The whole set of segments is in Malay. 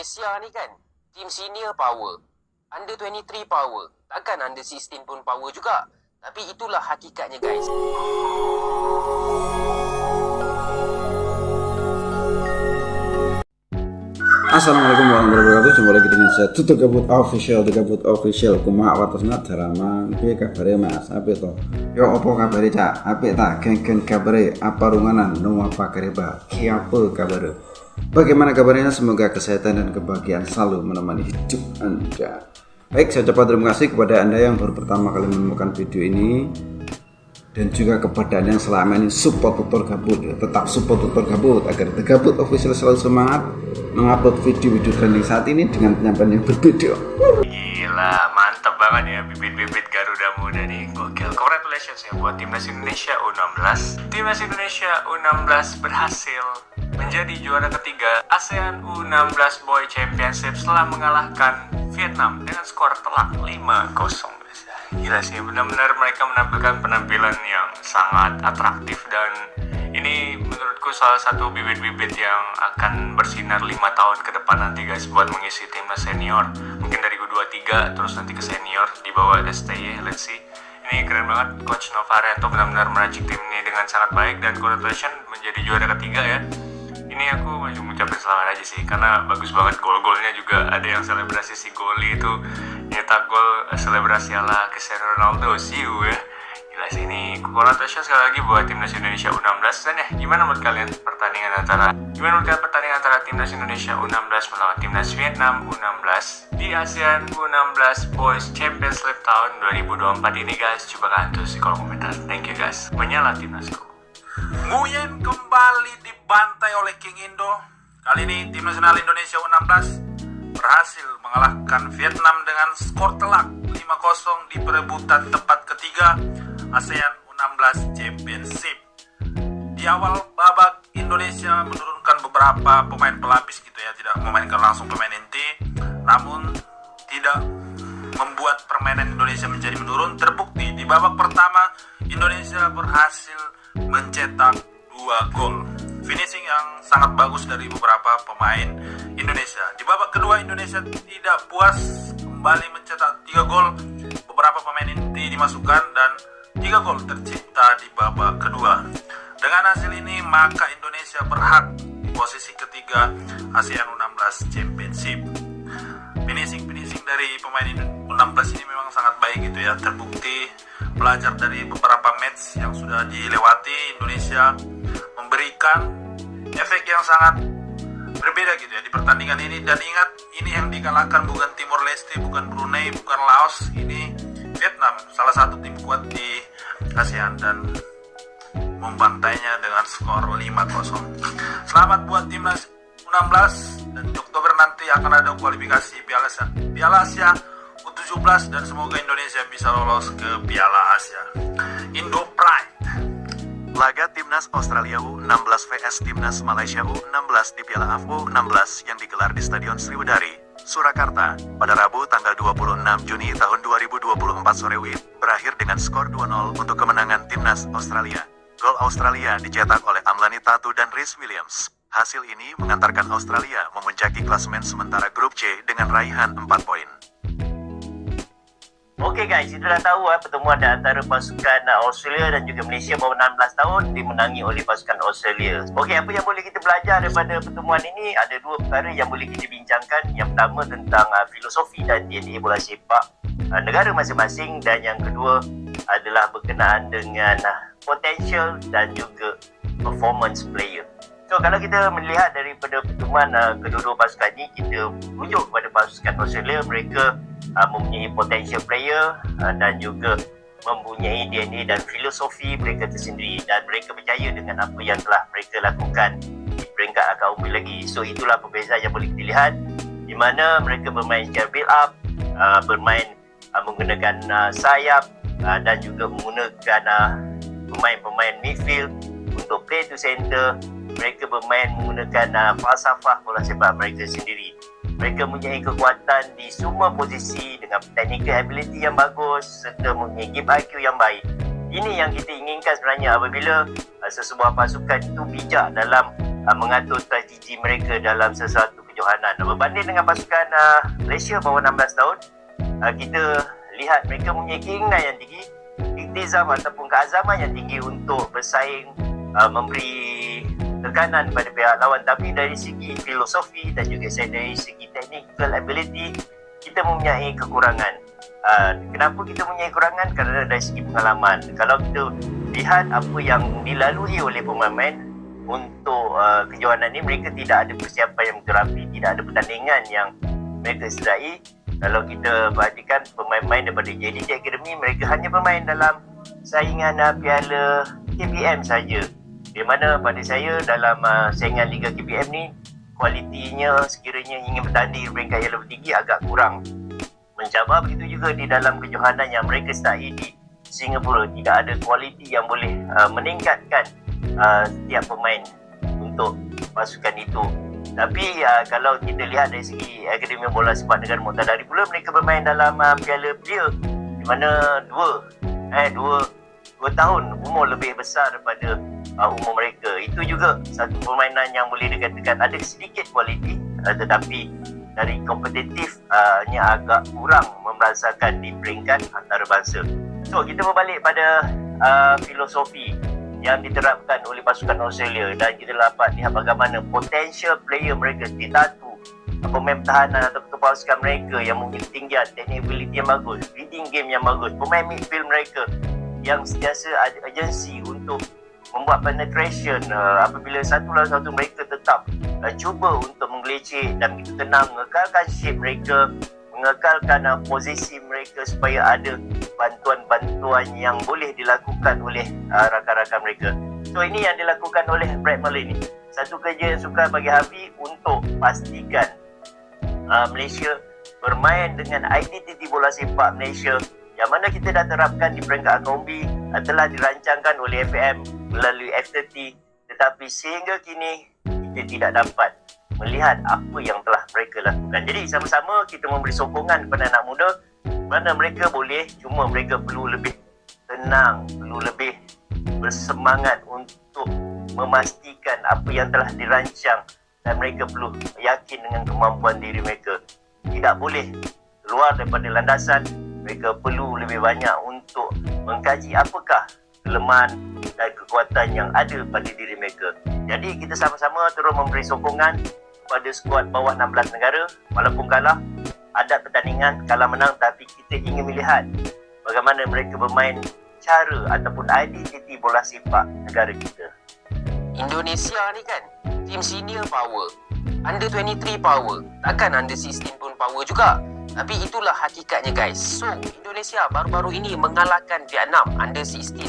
Malaysia ni kan, tim senior power, under 23 power, takkan under 16 pun power juga. Tapi itulah hakikatnya guys. Assalamualaikum warahmatullahi wabarakatuh. Jumpa lagi dengan saya Tutur Gabut Official. Kumaha watasna daraman piye kabare Mas? Apik to? Yo opo kabare Cak? Apik ta? Geng-geng kabare apa runganan no apa kareba? Kiapa kabare? Bagaimana kabarnya? Semoga kesehatan dan kebahagiaan selalu menemani hidup Anda. Baik, saya ucapkan terima kasih kepada Anda yang baru pertama kali menemukan video ini, dan juga kepada Anda yang selama ini support Tutur Gabut. Tetap support Tutur Gabut agar The Gabut Official selalu semangat mengupload video-video trending saat ini dengan penyampaian yang berbeda. Gila, mantap banget ya bibit-bibit Garuda Muda nih, gokil. Congratulations ya buat Timnas Indonesia U16. Timnas Indonesia U16 berhasil menjadi juara ketiga ASEAN U16 Boy Championship setelah mengalahkan Vietnam dengan skor telak 5-0. Gila sih, benar-benar mereka menampilkan penampilan yang sangat atraktif, dan ini menurutku salah satu bibit-bibit yang akan bersinar 5 tahun ke depan nanti guys, buat mengisi timnas senior. Mungkin dari U23 terus nanti ke senior di bawah STY, let's see. Ini keren banget, Coach Novarianto benar-benar meracik tim ini dengan sangat baik, dan congratulations menjadi juara ketiga ya. Ini aku mau ngucapin selamat aja sih, karena bagus banget gol-golnya juga. Ada yang selebrasi si Goli itu nyetak gol selebrasi ala Cristiano Ronaldo, siu ya. Gila sih, ini congratulations sekali lagi buat Timnas Indonesia U16. Dan ya, gimana menurut kalian pertandingan antara Timnas Indonesia U16 melawan Timnas Vietnam U16 di ASEAN U16 Boys Champions League tahun 2024 ini guys? Coba kalian tulis di kolom komentar. Thank you guys. Menyala timnasku. Nguyen kembali dibantai oleh King Indo. Kali ini tim nasional Indonesia U16 berhasil mengalahkan Vietnam dengan skor telak 5-0 di perebutan tempat ketiga ASEAN U16 Championship. Di awal babak, Indonesia menurunkan beberapa pemain pelapis gitu ya, tidak memainkan langsung pemain inti, namun tidak membuat permainan Indonesia menjadi menurun. Terbukti di babak pertama Indonesia berhasil mencetak 2 gol, finishing yang sangat bagus dari beberapa pemain Indonesia. Di babak kedua Indonesia tidak puas, kembali mencetak 3 gol, beberapa pemain inti dimasukkan dan 3 gol tercipta di babak kedua. Dengan hasil ini maka Indonesia berhak di posisi ketiga ASEAN U16 Championship. Finishing dari pemain U16 ini memang sangat baik gitu ya, terbukti belajar dari beberapa match yang sudah dilewati. Indonesia memberikan efek yang sangat berbeda gitu ya di pertandingan ini. Dan ingat, ini yang dikalahkan bukan Timor Leste, bukan Brunei, bukan Laos, ini Vietnam, salah satu tim kuat di ASEAN, dan membantainya dengan skor 5-0. Selamat buat timnas U16, dan di Oktober nanti akan ada kualifikasi Piala Asia U17, dan semoga Indonesia bisa lolos ke Piala Asia. Indo Pride. Laga Timnas Australia U16 vs Timnas Malaysia U16 di Piala AFF U16 yang digelar di Stadion Sriwedari, Surakarta, pada Rabu tanggal 26 Juni tahun 2024 sore WIB, berakhir dengan skor 2-0 untuk kemenangan Timnas Australia. Gol Australia dicetak oleh Amlani Tatu dan Rhys Williams. Hasil ini mengantarkan Australia memuncaki klasemen sementara grup C dengan raihan 4 poin. Okey guys, kita dah tahu pertemuan antara pasukan Australia dan juga Malaysia baru 16 tahun dimenangi oleh pasukan Australia. Okey, apa yang boleh kita belajar daripada pertemuan ini? Ada 2 perkara yang boleh kita bincangkan. Yang pertama tentang filosofi dan DNA bola sepak negara masing-masing, dan yang kedua adalah berkenaan dengan potential dan juga performance player. So kalau kita melihat daripada pertemuan kedua-dua pasukan ini, kita rujuk kepada pasukan Australia. Mereka mempunyai potential player dan juga mempunyai DNA dan filosofi mereka tersendiri, dan mereka percaya dengan apa yang telah mereka lakukan di peringkat agak umum lagi. So itulah perbezaan yang boleh kita lihat, di mana mereka bermain secara build up, bermain menggunakan sayap dan juga menggunakan pemain-pemain midfield untuk play to center. Mereka bermain menggunakan falsafah bola sepak mereka sendiri. Mereka mempunyai kekuatan di semua posisi dengan technical ability yang bagus serta mempunyai game IQ yang baik. Ini yang kita inginkan sebenarnya apabila sesebuah pasukan itu bijak dalam mengatur strategi mereka dalam sesuatu kejohanan. Berbanding dengan pasukan Malaysia bawah 16 tahun, kita lihat mereka mempunyai keinginan yang tinggi, iktizam ataupun keazaman yang tinggi untuk bersaing, memberi tekanan pada pihak lawan. Tapi dari segi filosofi dan juga dari segi technical ability, kita mempunyai kekurangan. Kenapa kita mempunyai kekurangan? Kerana dari segi pengalaman. Kalau kita lihat apa yang dilalui oleh pemain untuk kejohanan ini, mereka tidak ada persiapan yang betul rapi, tidak ada pertandingan yang mereka sedai. Kalau kita perhatikan pemain-pemain daripada JDT Academy, mereka hanya bermain dalam saingan Piala KPM saja. Di mana pada saya dalam saingan Liga KPM ni, kualitinya sekiranya ingin bertanding di peringkat yang lebih tinggi agak kurang mencabar. Begitu juga di dalam kejohanan yang mereka sedai di Singapura, tidak ada kualiti yang boleh meningkatkan setiap pemain untuk pasukan itu. Tapi kalau kita lihat dari segi Akademi Bola Sepak Negara Muqtadar pula, mereka bermain dalam Piala Belia, di mana dua tahun umur lebih besar daripada umur mereka. Itu juga satu permainan yang boleh dikatakan ada sedikit kualiti, tetapi dari kompetitifnya agak kurang memerasakan di peringkat antarabangsa. So kita berbalik pada filosofi yang diterapkan oleh pasukan Australia, dan kita dapat lihat bagaimana potensial player mereka seperti Tatu, pemain pertahanan atau pasukan mereka yang mempunyai ketinggian, teknik ability yang bagus, reading game yang bagus, pemain midfield mereka yang sentiasa ada agensi untuk membuat penetration apabila satu lawan satu, mereka tetap cuba untuk menggelecek dan begitu tenang mengekalkan shape mereka, mengekalkan posisi mereka supaya ada bantuan-bantuan yang boleh dilakukan oleh rakan-rakan mereka. So ini yang dilakukan oleh Brad Malone ni. Satu kerja yang sukar bagi Hafi untuk pastikan Malaysia bermain dengan identiti bola sepak Malaysia yang mana kita dah terapkan di peringkat Akombi, telah dirancangkan oleh FM melalui F30, tetapi sehingga kini kita tidak dapat melihat apa yang telah mereka lakukan. Jadi sama-sama kita memberi sokongan kepada anak muda, mana mereka boleh, cuma mereka perlu lebih tenang, perlu lebih bersemangat untuk memastikan apa yang telah dirancang, dan mereka perlu yakin dengan kemampuan diri mereka. Tidak boleh keluar daripada landasan. Mereka perlu lebih banyak untuk mengkaji apakah kelemahan dan kekuatan yang ada pada diri mereka. Jadi kita sama-sama terus memberi sokongan kepada skuad bawah 16 negara. Walaupun kalah, ada pertandingan kalah menang, tapi kita ingin melihat bagaimana mereka bermain, cara ataupun identiti bola sepak negara kita. Indonesia ni kan tim senior power, under 23 power, takkan under 16 pun power juga. Tapi itulah hakikatnya guys. So Indonesia baru-baru ini mengalahkan Vietnam under 16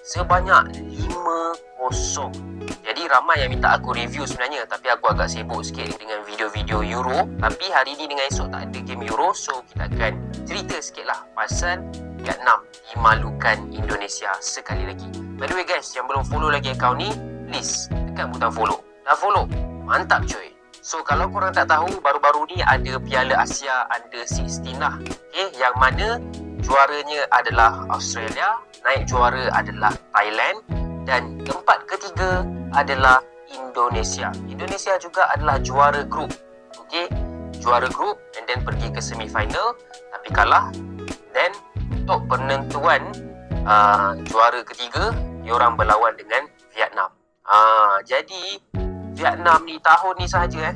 sebanyak 5-0. Jadi ramai yang minta aku review sebenarnya, tapi aku agak sibuk sikit dengan video-video Euro. Tapi hari ni dengan esok tak ada game Euro, so kita akan cerita sikit lah pasal Vietnam dimalukan Indonesia sekali lagi. By the way guys, yang belum follow lagi akaun ni, please tekan butang follow. Dah follow? Mantap cuy. So kalau korang tak tahu, baru-baru ni ada Piala Asia Under 16 lah. Okay, yang mana juaranya adalah Australia, naik juara adalah Thailand, dan tempat ketiga adalah Indonesia. Indonesia juga adalah juara grup. Okay, juara grup and then pergi ke semi-final tapi kalah. Then untuk penentuan juara ketiga, diorang berlawan dengan Vietnam. Jadi Vietnam ni tahun ni saja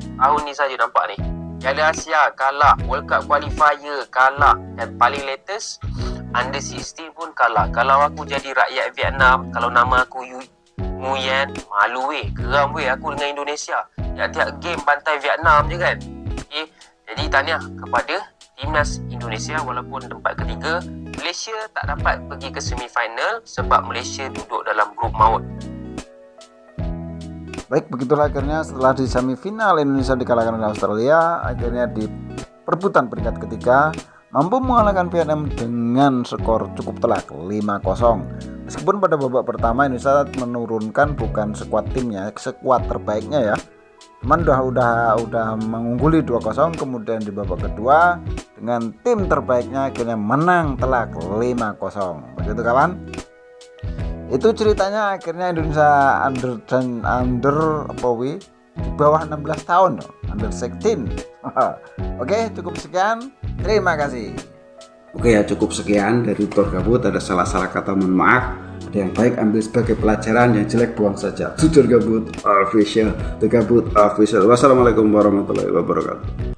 nampak ni. Piala Asia kalah, World Cup qualifier kalah, dan paling latest under 16 pun kalah. Kalau aku jadi rakyat Vietnam, kalau nama aku Nguyen, malu geram aku dengan Indonesia. Tiap-tiap game bantai Vietnam je kan. Okay, jadi tahniah kepada timnas Indonesia. Walaupun tempat ketiga, Malaysia tak dapat pergi ke semi-final sebab Malaysia duduk dalam grup maut. Baik, begitulah akhirnya setelah di semifinal Indonesia dikalahkan oleh Australia, akhirnya di perebutan peringkat ketiga mampu mengalahkan Vietnam dengan skor cukup telak 5-0. Meskipun pada babak pertama Indonesia menurunkan bukan skuad timnya, skuad terbaiknya ya. Cuman udah mengungguli 2-0, kemudian di babak kedua dengan tim terbaiknya akhirnya menang telak 5-0. Begitu kawan? Itu ceritanya akhirnya Indonesia under di bawah 16 tahun ambil 16. Oke, cukup sekian. Terima kasih. Oke ya, cukup sekian dari tutor gabut. Ada salah-salah kata, mohon maaf. Ada yang baik ambil sebagai pelajaran, yang jelek buang saja. Tutor gabut official, the gabut official. Wassalamualaikum warahmatullahi wabarakatuh.